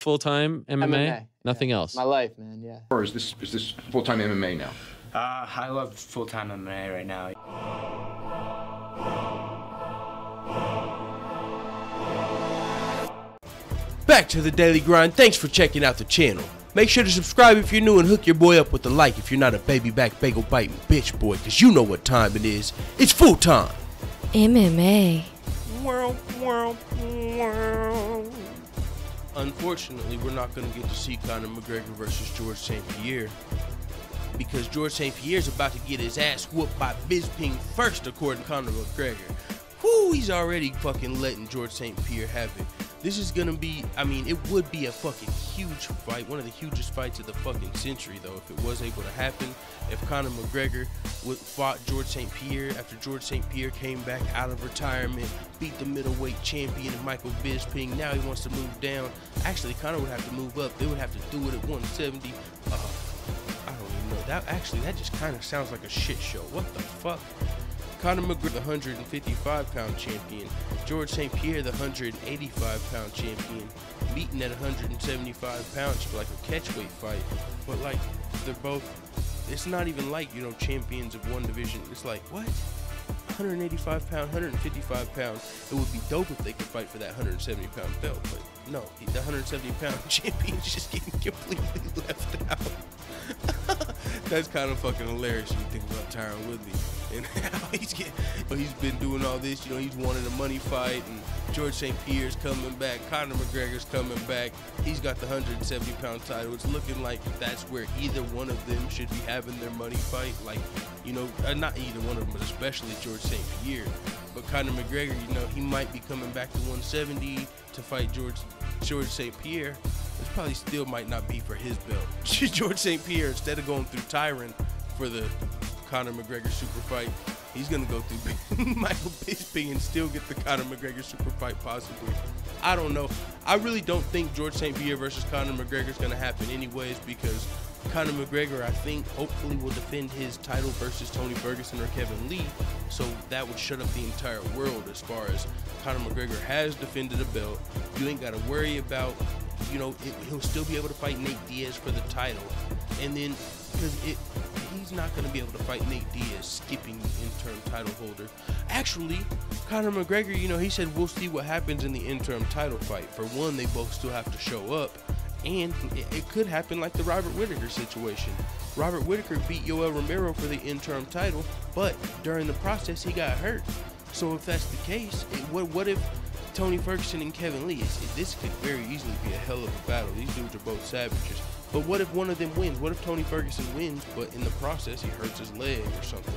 full-time MMA? MMA. Nothing Yeah. else? My life, man, yeah. Or is this full-time MMA now? I love full-time MMA right now. Back to the daily grind. Thanks for checking out the channel. Make sure to subscribe if you're new and hook your boy up with a like if you're not a baby back bagel biting bitch boy, cause you know what time it is. It's full time. MMA. Unfortunately, we're not going to get to see Conor McGregor versus George St. Pierre because George St. Pierre's about to get his ass whooped by Bisping first, according to Conor McGregor. Whoo, he's already fucking letting George St. Pierre have it. This is gonna be, I mean, it would be a fucking huge fight, one of the hugest fights of the fucking century, though, if it was able to happen. If Conor McGregor fought George St. Pierre after George St. Pierre came back out of retirement, beat the middleweight champion Michael Bisping, now he wants to move down. Actually, Conor would have to move up. They would have to do it at 170. I don't even know. That just kind of sounds like a shit show. What the fuck? Conor McGregor, the 155-pound champion. George St. Pierre, the 185-pound champion. Meeting at 175 pounds for like a catchweight fight. But like, they're both, it's not even like, you know, champions of one division. It's like, what? 185 pound, 155 pound. It would be dope if they could fight for that 170 pound belt. But no, the 170 pound champion's just getting completely left out. That's kind of fucking hilarious when you think about Tyron Woodley and how he's been doing all this. You know, he's wanted a money fight, and George St. Pierre's coming back, Conor McGregor's coming back. He's got the 170-pound title. It's looking like that's where either one of them should be having their money fight. Like, you know, not either one of them, but especially George St. Pierre. But Conor McGregor, you know, he might be coming back to 170 to fight George St. Pierre. This probably still might not be for his belt. George St. Pierre, instead of going through Tyron for the Conor McGregor super fight, he's gonna go through Michael Bisping and still get the Conor McGregor super fight possibly. I don't know. I really don't think George St. Pierre versus Conor McGregor is gonna happen anyways, because Conor McGregor, I think, hopefully will defend his title versus Tony Ferguson or Kevin Lee, so that would shut up the entire world as far as Conor McGregor has defended a belt. You ain't gotta worry about, you know, he'll still be able to fight Nate Diaz for the title, and then because he's not going to be able to fight Nate Diaz skipping the interim title holder. Actually, Conor McGregor, you know, he said we'll see what happens in the interim title fight. For one, they both still have to show up, and it could happen like the Robert Whittaker situation. Robert Whittaker beat Yoel Romero for the interim title, but during the process he got hurt. So if that's the case, what if Tony Ferguson and Kevin Lee, this could very easily be a hell of a battle. These dudes are both savages. But what if one of them wins? What if Tony Ferguson wins, but in the process he hurts his leg or something?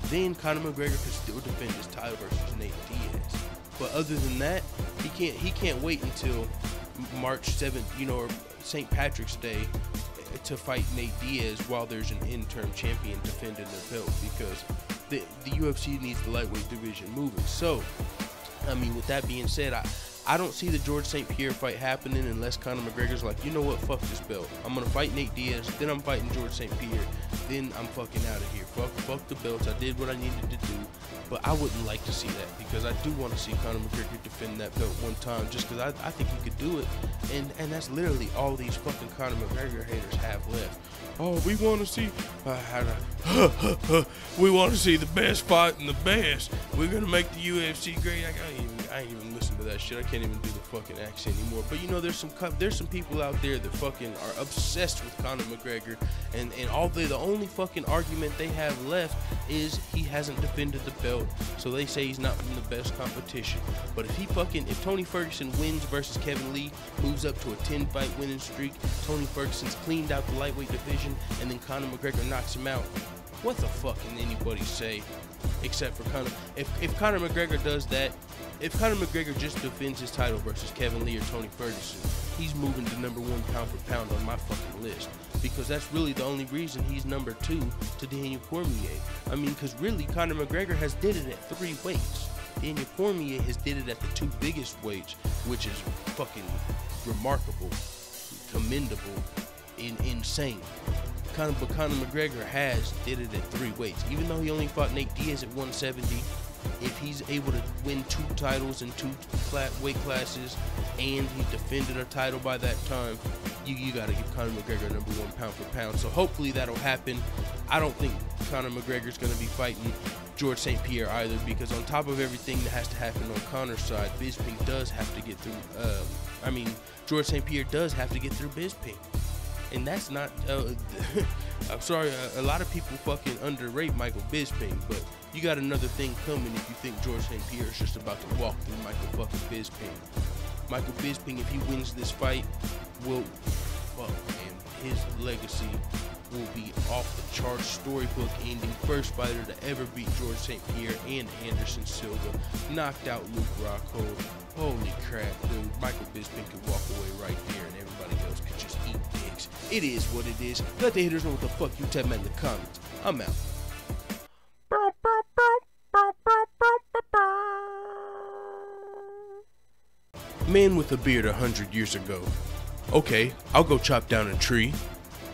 Then Conor McGregor could still defend his title versus Nate Diaz. But other than that, he can't wait until March 7th, you know, or St. Patrick's Day to fight Nate Diaz while there's an interim champion defending their belt, because the UFC needs the lightweight division moving. So, I mean, with that being said, I don't see the George St. Pierre fight happening unless Conor McGregor's like, you know what, fuck this belt. I'm going to fight Nate Diaz, then I'm fighting George St. Pierre, then I'm fucking out of here. Fuck the belts. I did what I needed to do. But I wouldn't like to see that, because I do want to see Conor McGregor defend that belt one time, just because I think he could do it. And that's literally all these fucking Conor McGregor haters have left. Oh, we want to see, we want to see the best fight and the best. We're going to make the UFC great. I ain't even listen to that shit. I can't even do the fucking accent anymore. But you know, there's some people out there that fucking are obsessed with Conor McGregor, and the only fucking argument they have left is he hasn't defended the belt, so they say he's not in the best competition. But if Tony Ferguson wins versus Kevin Lee, moves up to a 10-fight winning streak, Tony Ferguson's cleaned out the lightweight division, and then Conor McGregor knocks him out, what the fuck can anybody say except for Conor? If Conor McGregor does that, if Conor McGregor just defends his title versus Kevin Lee or Tony Ferguson, he's moving to #1 pound for pound on my fucking list, because that's really the only reason he's #2 to Daniel Cormier. I mean, because really, Conor McGregor has did it at 3 weights. Daniel Cormier has did it at the 2 biggest weights, which is fucking remarkable, commendable, insane. Conor McGregor has did it at 3 weights. Even though he only fought Nate Diaz at 170, if he's able to win 2 titles in 2 weight classes, and he defended a title by that time, you got to give Conor McGregor #1 pound for pound. So hopefully that'll happen. I don't think Conor McGregor's going to be fighting George St. Pierre either, because on top of everything that has to happen on Conor's side, Bisping does have to get through. George St. Pierre does have to get through Bisping, and that's not. I'm sorry, a lot of people fucking underrate Michael Bisping, but you got another thing coming if you think George St. Pierre is just about to walk through Michael fucking Bisping. Michael Bisping, if he wins this fight, will and his legacy will be off the charts, storybook ending, first fighter to ever beat George St. Pierre and Anderson Silva, knocked out Luke Rockhold. Holy crap, dude. Michael Bisping could walk away right there and everybody else could just eat dicks. It is what it is. Let the haters know what the fuck you tell me in the comments. I'm out. Man with a beard 100 years ago. Okay, I'll go chop down a tree.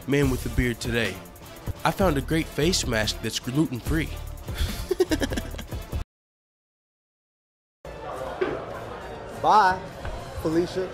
Man with a beard today. I found a great face mask that's gluten-free. Bye, Felicia.